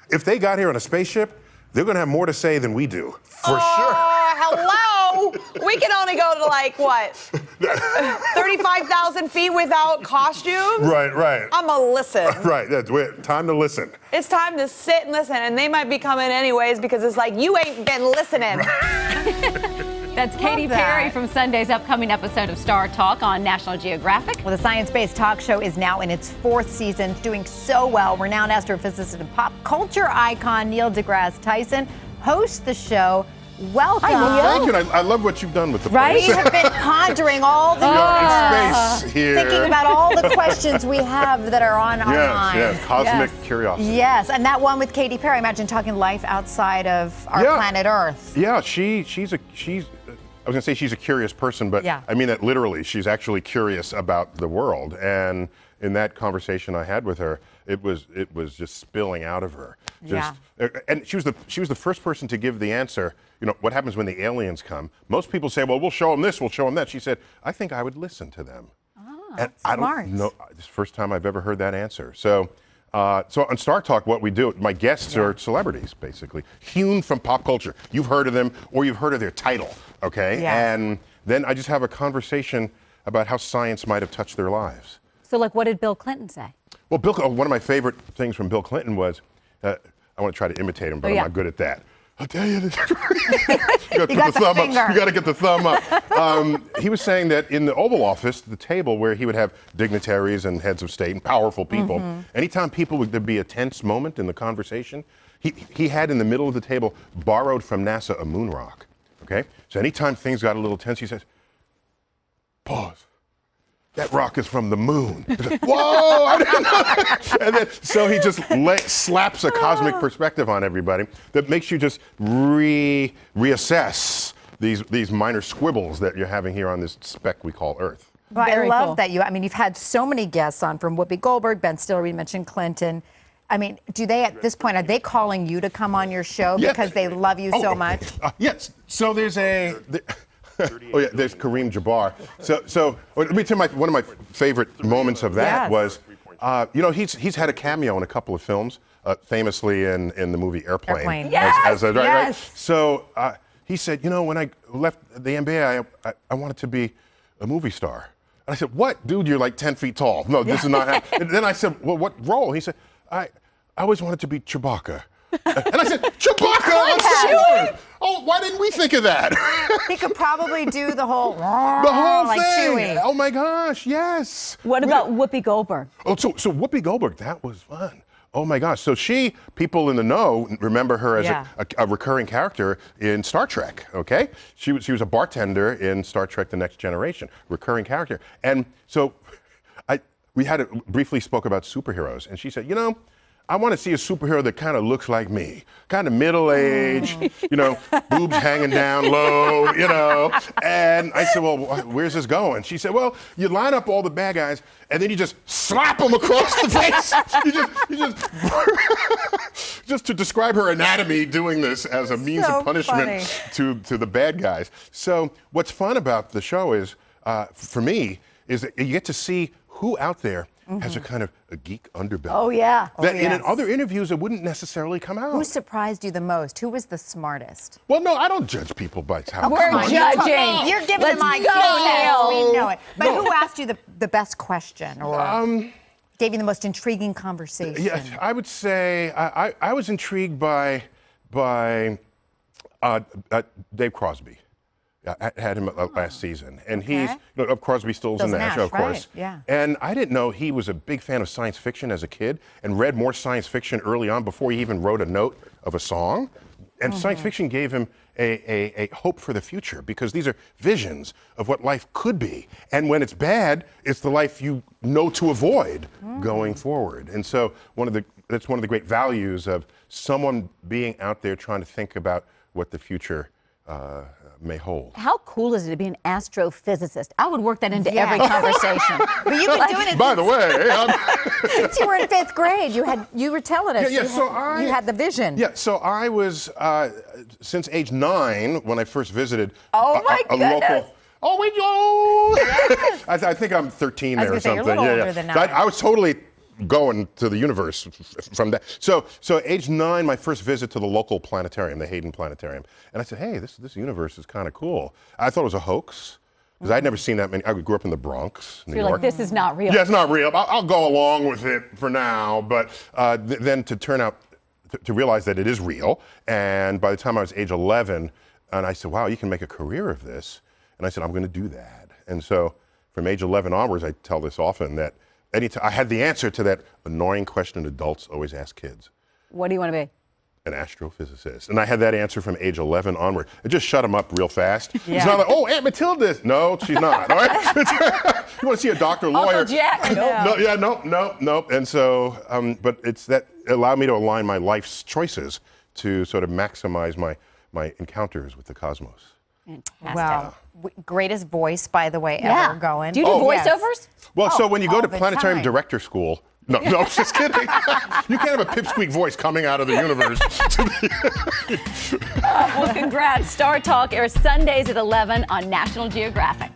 if they got here on a spaceship, they're going to have more to say than we do, for sure. Hello. We can only go to like what, 35,000 feet without costumes. Right. I'm gonna listen. Right. That's time to listen. It's time to sit and listen, and they might be coming anyways because it's like you ain't been listening. That's Katy Perry from Sunday's upcoming episode of StarTalk on National Geographic. Well, the science-based talk show is now in its 4th season, doing so well. Renowned astrophysicist and pop culture icon Neil Degrasse Tyson hosts the show. Welcome. Thank you. I love what you've done with the Right? place. We have been pondering all the space here. thinking about all the questions we have that are on our minds. Yes, cosmic curiosity. Yes, and that one with Katy Perry. Imagine talking life outside of our planet Earth. Yeah, she's I was gonna say she's a curious person, but I mean that literally. She's actually curious about the world, and in that conversation I had with her, it was just spilling out of her. And she was the first person to give the answer. You know, what happens when the aliens come? Most people say, well, we'll show them this, we'll show them that. She said, I think I would listen to them. And I don't know. This is the first time I've ever heard that answer. So on StarTalk, what we do, my guests are celebrities, basically, hewn from pop culture. You've heard of them, or you've heard of their title, okay? And then I just have a conversation about how science might have touched their lives. So, like, what did Bill Clinton say? Well, one of my favorite things from Bill Clinton was, I want to try to imitate him, but I'm not good at that. I'll tell you this. You got the thumb up. You got to get the thumb up. He was saying that in the Oval Office, the table where he would have dignitaries and heads of state and powerful people, anytime there'd be a tense moment in the conversation, he had in the middle of the table, borrowed from NASA, a moon rock. Okay? So anytime things got a little tense, he says, pause. That rock is from the moon. Like, whoa! I didn't know that. And then, so he just slaps a cosmic perspective on everybody that makes you just reassess these minor squibbles that you're having here on this speck we call Earth. Well, I love that you've had so many guests on, from Whoopi Goldberg, Ben Stiller, we mentioned Clinton. I mean, do they, at this point, are they calling you to come on your show because they love you so much? Yes. So there's there's Kareem Jabbar. So let me tell you one of my favorite moments of that was, you know, he's had a cameo in a couple of films, famously in the movie Airplane. Right? So he said, you know, when I left the NBA, I wanted to be a movie star. And I said, what? Dude, you're like 10 feet tall. No, this is not happening. And then I said, well, what role? He said, I always wanted to be Chewbacca. And I said, Chewbacca! Oh, why didn't we think of that? He could probably do the whole thing. Chewie. Oh my gosh, yes. What about Whoopi Goldberg? Oh, so Whoopi Goldberg, that was fun. Oh my gosh. So people in the know remember her as a recurring character in Star Trek, okay? She was a bartender in Star Trek The Next Generation, recurring character. And so we briefly spoke about superheroes, and she said, you know, I want to see a superhero that kind of looks like me, kind of middle-aged, you know, boobs hanging down low, you know. And I said, well, where's this going? She said, well, you line up all the bad guys, and then you just slap them across the face. Just to describe her anatomy, doing this as a means of punishment to the bad guys. So what's fun about the show is, for me, is that you get to see who out there has a kind of a geek underbelly. Oh, yeah. That in other interviews, it wouldn't necessarily come out. Who surprised you the most? Who was the smartest? Well, no, I don't judge people by how. We're judging. You're giving them ideas. We know it. But who asked you the best question, or gave you the most intriguing conversation? Yeah, I would say I was intrigued by Dave Crosby. I had him last season, and he's, you know, Crosby, Stills, and Nash, of course. Yeah. And I didn't know he was a big fan of science fiction as a kid, and read more science fiction early on before he even wrote a note of a song. And science fiction gave him a hope for the future, because these are visions of what life could be. And when it's bad, it's the life you know to avoid going forward. And so that's one of the great values of someone being out there trying to think about what the future may hold. How cool is it to be an astrophysicist? I would work that into every conversation. But you've been doing it. By the way, since you were in 5th grade, you were telling us you had the vision. Yeah, so I was since age 9 when I first visited a local. Oh wait, yes. I think I'm 13 there or something. You're a little older than So I was totally going to the universe from that. So age 9, my first visit to the local planetarium, the Hayden Planetarium, and I said, hey, this universe is kind of cool. I thought it was a hoax, because I'd never seen that many. I grew up in the Bronx, New York. Like, this is not real. Yeah, it's not real. I'll go along with it for now, but then to turn out, to realize that it is real, and by the time I was age 11, and I said, wow, you can make a career of this, and I said, I'm going to do that. And so from age 11 onwards, I tell this often, that anytime I had the answer to that annoying question adults always ask kids. What do you want to be? An astrophysicist. And I had that answer from age 11 onward. It just shut them up real fast. Yeah. It's not like, oh, Aunt Matilda. No, she's not. All right? You want to see a doctor, lawyer? Uncle Jack. No. And so, but it's that allowed me to align my life's choices to sort of maximize my encounters with the cosmos. Fantastic. Wow. Greatest voice, by the way, ever going. Do you do voiceovers? Well, so when you go all to the planetarium time. director school, no, just kidding. You can't have a pipsqueak voice coming out of the universe. Well, congrats. Star Talk airs Sundays at 11 on National Geographic.